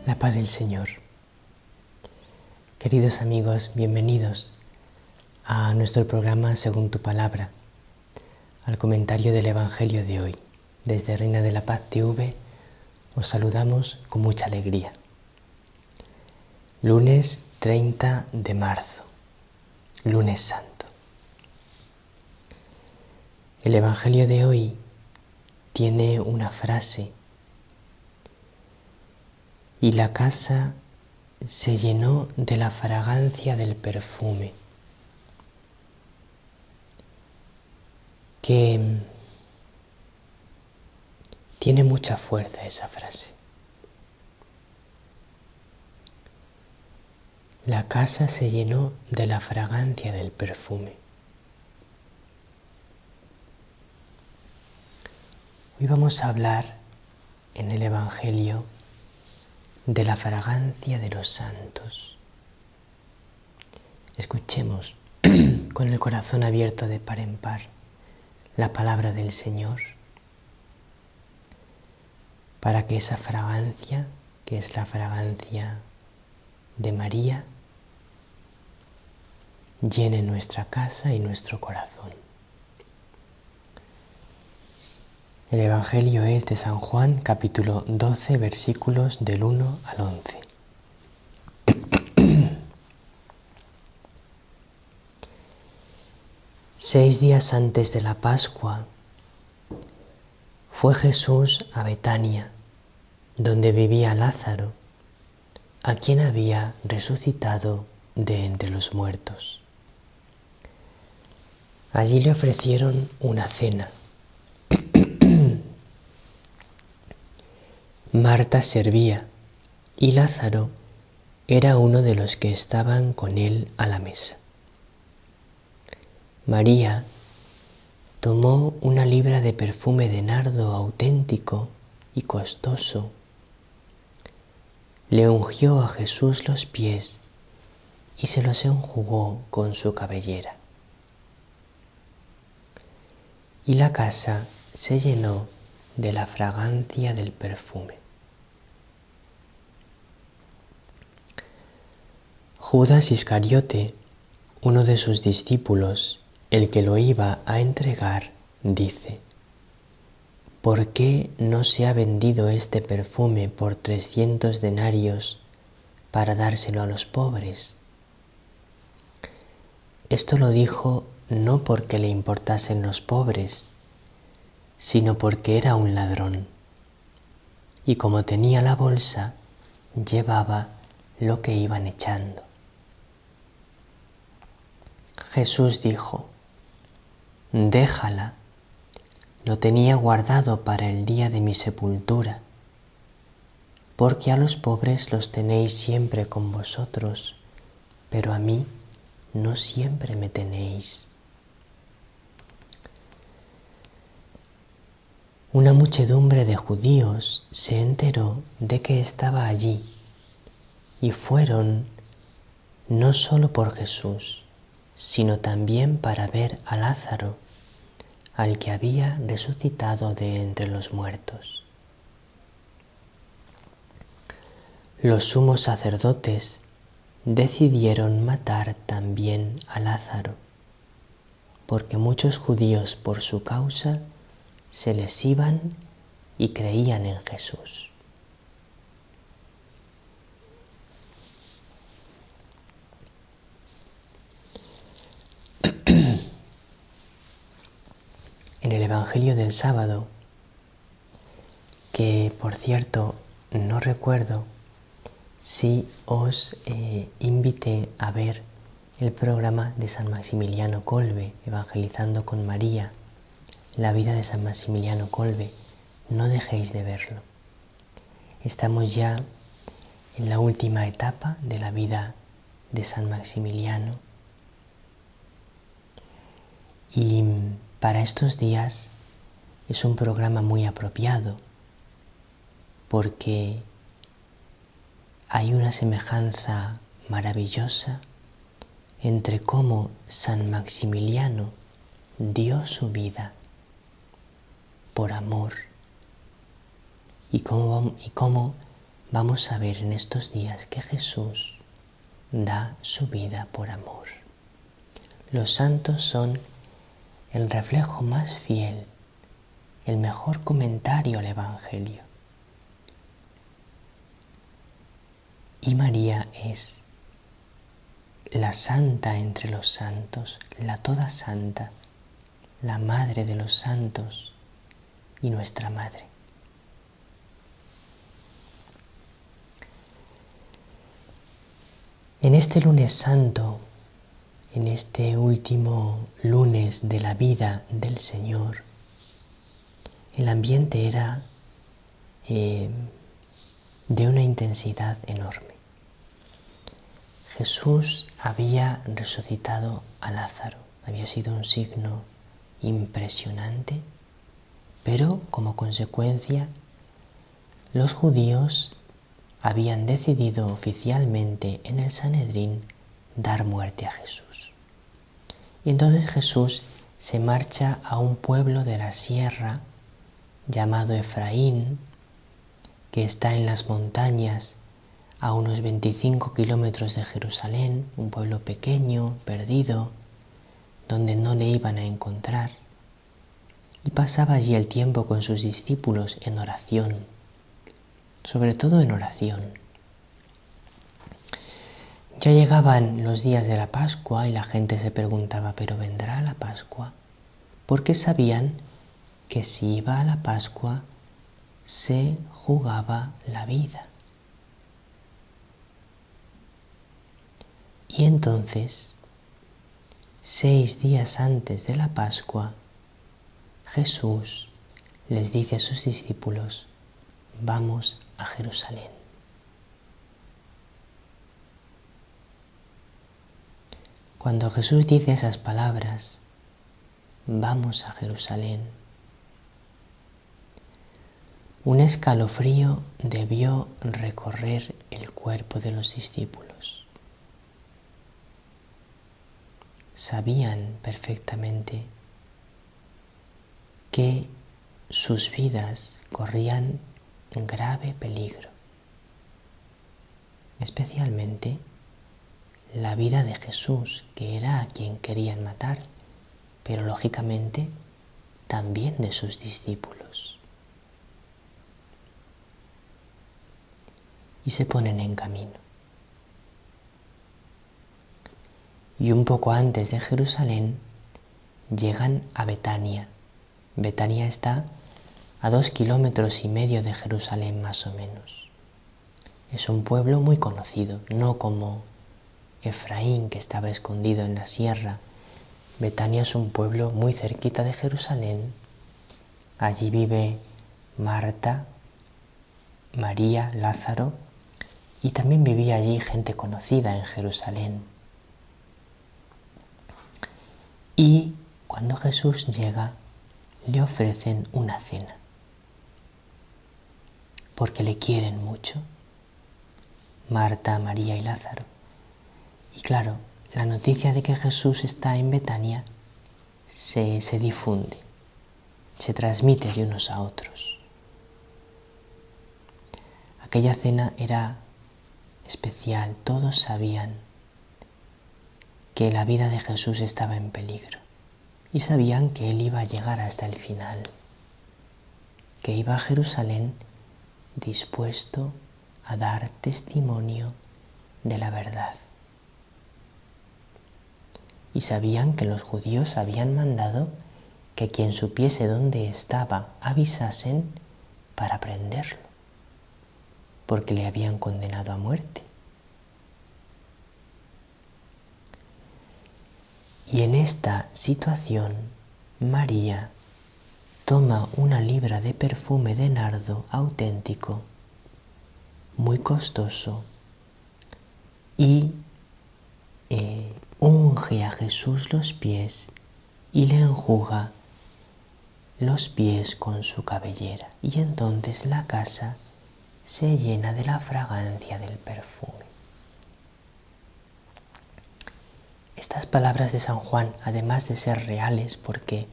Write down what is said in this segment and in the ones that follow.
La paz del Señor. Queridos amigos, bienvenidos a nuestro programa Según tu Palabra, al comentario del Evangelio de hoy. Desde Reina de la Paz TV os saludamos con mucha alegría. Lunes 30 de marzo, lunes santo. El Evangelio de hoy tiene una frase: y la casa se llenó de la fragancia del perfume, que tiene mucha fuerza esa frase. La casa se llenó de la fragancia del perfume. Hoy vamos a hablar en el Evangelio de la fragancia de los santos. Escuchemos con el corazón abierto de par en par la palabra del Señor, para que esa fragancia, que es la fragancia de María, llene nuestra casa y nuestro corazón. El Evangelio es de San Juan, capítulo 12, versículos del 1 al 11. Seis días antes de la Pascua fue Jesús a Betania, donde vivía Lázaro, a quien había resucitado de entre los muertos. Allí le ofrecieron una cena. Marta servía y Lázaro era uno de los que estaban con él a la mesa. María tomó una libra de perfume de nardo auténtico y costoso, le ungió a Jesús los pies y se los enjugó con su cabellera. Y la casa se llenó de la fragancia del perfume. Judas Iscariote, uno de sus discípulos, el que lo iba a entregar, dice: ¿por qué no se ha vendido este perfume por 300 denarios para dárselo a los pobres? Esto lo dijo no porque le importasen los pobres, sino porque era un ladrón, y como tenía la bolsa, llevaba lo que iban echando. Jesús dijo: déjala, lo tenía guardado para el día de mi sepultura, porque a los pobres los tenéis siempre con vosotros, pero a mí no siempre me tenéis. Una muchedumbre de judíos se enteró de que estaba allí y fueron no solo por Jesús, sino también para ver a Lázaro, al que había resucitado de entre los muertos. Los sumos sacerdotes decidieron matar también a Lázaro, porque muchos judíos por su causa se les iban y creían en Jesús. En el Evangelio del sábado, que por cierto no recuerdo si os invité a ver el programa de San Maximiliano Kolbe, Evangelizando con María, la vida de San Maximiliano Kolbe, no dejéis de verlo. Estamos ya en la última etapa de la vida de San Maximiliano y para estos días es un programa muy apropiado porque hay una semejanza maravillosa entre cómo San Maximiliano dio su vida por amor y cómo vamos a ver en estos días que Jesús da su vida por amor. Los santos son el reflejo más fiel, el mejor comentario al Evangelio. Y María es la santa entre los santos, la toda santa, la madre de los santos y nuestra madre. En este lunes santo, en este último lunes de la vida del Señor, el ambiente era de una intensidad enorme. Jesús había resucitado a Lázaro, había sido un signo impresionante, pero como consecuencia los judíos habían decidido oficialmente en el Sanedrín dar muerte a Jesús. Y entonces Jesús se marcha a un pueblo de la sierra llamado Efraín, que está en las montañas a unos 25 kilómetros de Jerusalén, un pueblo pequeño, perdido, donde no le iban a encontrar. Y pasaba allí el tiempo con sus discípulos en oración, sobre todo en oración. Ya llegaban los días de la Pascua y la gente se preguntaba, ¿pero vendrá la Pascua? Porque sabían que si iba a la Pascua se jugaba la vida. Y entonces, 6 días antes de la Pascua, Jesús les dice a sus discípulos, vamos a Jerusalén. Cuando Jesús dice esas palabras, vamos a Jerusalén, un escalofrío debió recorrer el cuerpo de los discípulos. Sabían perfectamente que sus vidas corrían en grave peligro, especialmente la vida de Jesús, que era a quien querían matar, pero lógicamente también de sus discípulos. Y se ponen en camino. Y un poco antes de Jerusalén llegan a Betania. Betania está a 2,5 kilómetros de Jerusalén más o menos. Es un pueblo muy conocido, no como Efraín, que estaba escondido en la sierra. Betania es un pueblo muy cerquita de Jerusalén. Allí vive Marta, María, Lázaro, y también vivía allí gente conocida en Jerusalén. Y cuando Jesús llega, le ofrecen una cena, porque le quieren mucho, Marta, María y Lázaro. Y claro, la noticia de que Jesús está en Betania se difunde, se transmite de unos a otros. Aquella cena era especial, todos sabían que la vida de Jesús estaba en peligro y sabían que Él iba a llegar hasta el final, que iba a Jerusalén dispuesto a dar testimonio de la verdad. Y sabían que los judíos habían mandado que quien supiese dónde estaba avisasen para prenderlo, porque le habían condenado a muerte. Y en esta situación, María toma una libra de perfume de nardo auténtico, muy costoso, y unge a Jesús los pies y le enjuga los pies con su cabellera. Y entonces la casa se llena de la fragancia del perfume. Estas palabras de San Juan, además de ser reales, porque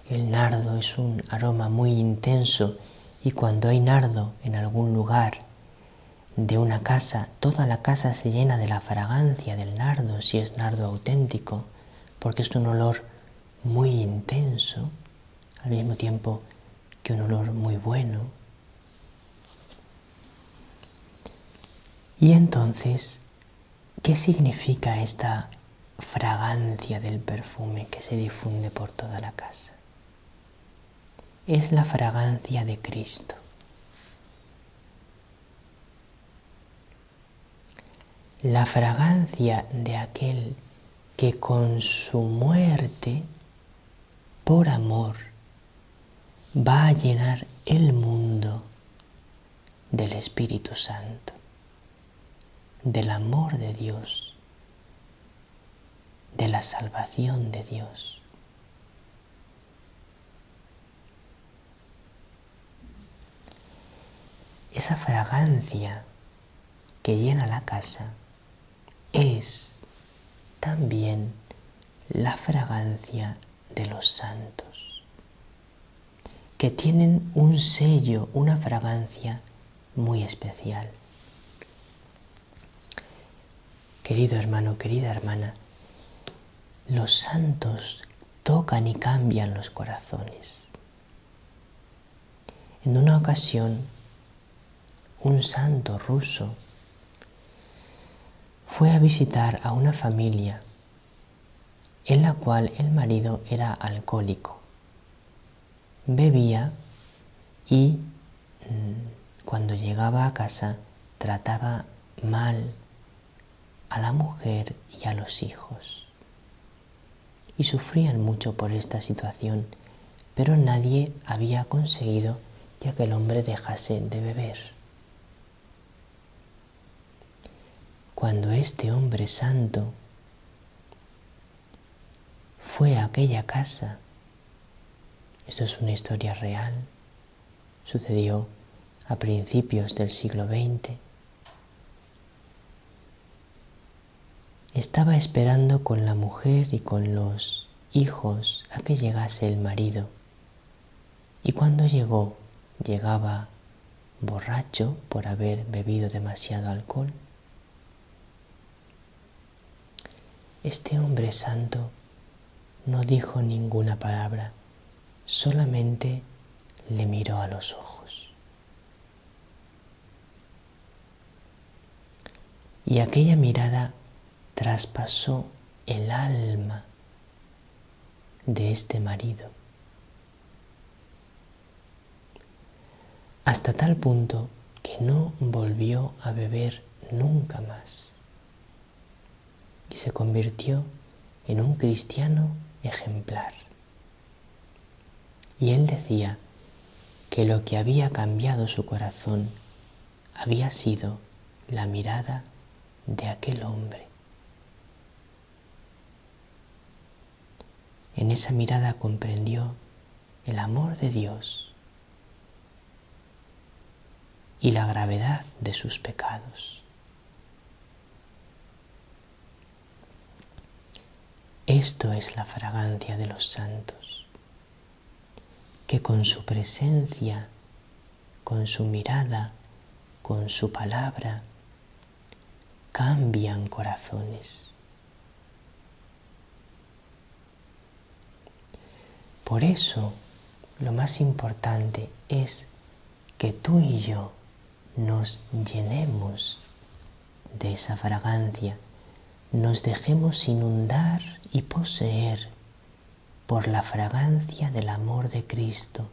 el nardo es un aroma muy intenso y cuando hay nardo en algún lugar de una casa, toda la casa se llena de la fragancia del nardo, si es nardo auténtico, porque es un olor muy intenso, al mismo tiempo que un olor muy bueno. Y entonces, ¿qué significa esta fragancia del perfume que se difunde por toda la casa? Es la fragancia de Cristo. La fragancia de aquel que con su muerte, por amor, va a llenar el mundo del Espíritu Santo, del amor de Dios, de la salvación de Dios. Esa fragancia que llena la casa es también la fragancia de los santos, que tienen un sello, una fragancia muy especial. Querido hermano, querida hermana, los santos tocan y cambian los corazones. En una ocasión, un santo ruso fue a visitar a una familia en la cual el marido era alcohólico. Bebía y cuando llegaba a casa trataba mal a la mujer y a los hijos. Y sufrían mucho por esta situación, pero nadie había conseguido que aquel hombre dejase de beber. Cuando este hombre santo fue a aquella casa, esto es una historia real, sucedió a principios del siglo XX, estaba esperando con la mujer y con los hijos a que llegase el marido, y cuando llegaba borracho por haber bebido demasiado alcohol. Este hombre santo no dijo ninguna palabra, solamente le miró a los ojos. Y aquella mirada traspasó el alma de este marido, hasta tal punto que no volvió a beber nunca más y se convirtió en un cristiano ejemplar. Y él decía que lo que había cambiado su corazón había sido la mirada de aquel hombre. En esa mirada comprendió el amor de Dios y la gravedad de sus pecados. Esto es la fragancia de los santos, que con su presencia, con su mirada, con su palabra, cambian corazones. Por eso, lo más importante es que tú y yo nos llenemos de esa fragancia, nos dejemos inundar y poseer por la fragancia del amor de Cristo,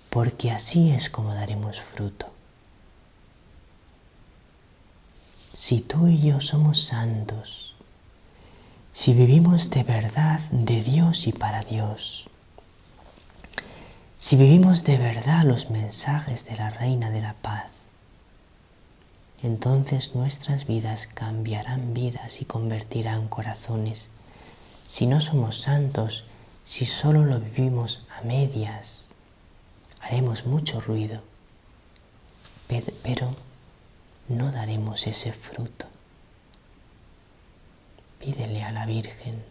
porque así es como daremos fruto. Si tú y yo somos santos, si vivimos de verdad de Dios y para Dios, si vivimos de verdad los mensajes de la Reina de la Paz, entonces nuestras vidas cambiarán vidas y convertirán corazones. Si no somos santos, si solo lo vivimos a medias, haremos mucho ruido, pero no daremos ese fruto. Pídele a la Virgen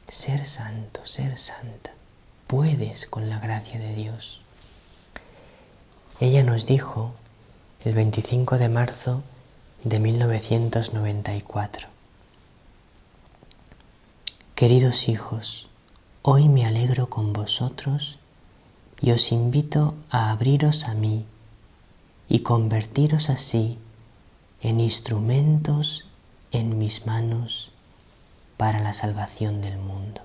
ser santo, ser santa. Puedes con la gracia de Dios. Ella nos dijo el 25 de marzo de 1994: Queridos hijos, hoy me alegro con vosotros y os invito a abriros a mí y convertiros así en instrumentos en mis manos para la salvación del mundo.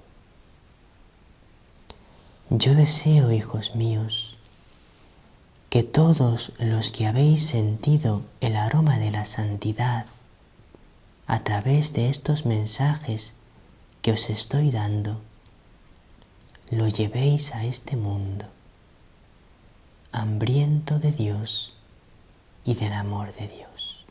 Yo deseo, hijos míos, que todos los que habéis sentido el aroma de la santidad a través de estos mensajes que os estoy dando, lo llevéis a este mundo, hambriento de Dios y del amor de Dios.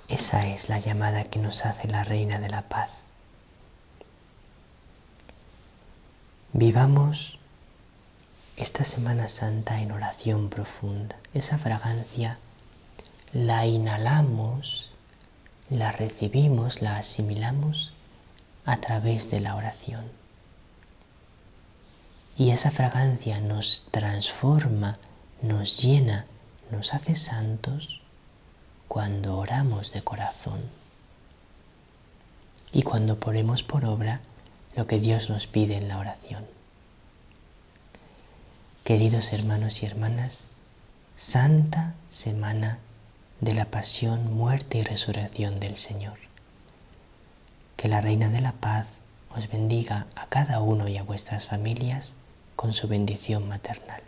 Esa es la llamada que nos hace la Reina de la Paz. Vivamos esta Semana Santa en oración profunda. Esa fragancia la inhalamos, la recibimos, la asimilamos a través de la oración. Y esa fragancia nos transforma, nos llena, nos hace santos cuando oramos de corazón y cuando ponemos por obra lo que Dios nos pide en la oración. Queridos hermanos y hermanas, Santa Semana de la Pasión, Muerte y Resurrección del Señor. Que la Reina de la Paz os bendiga a cada uno y a vuestras familias con su bendición maternal.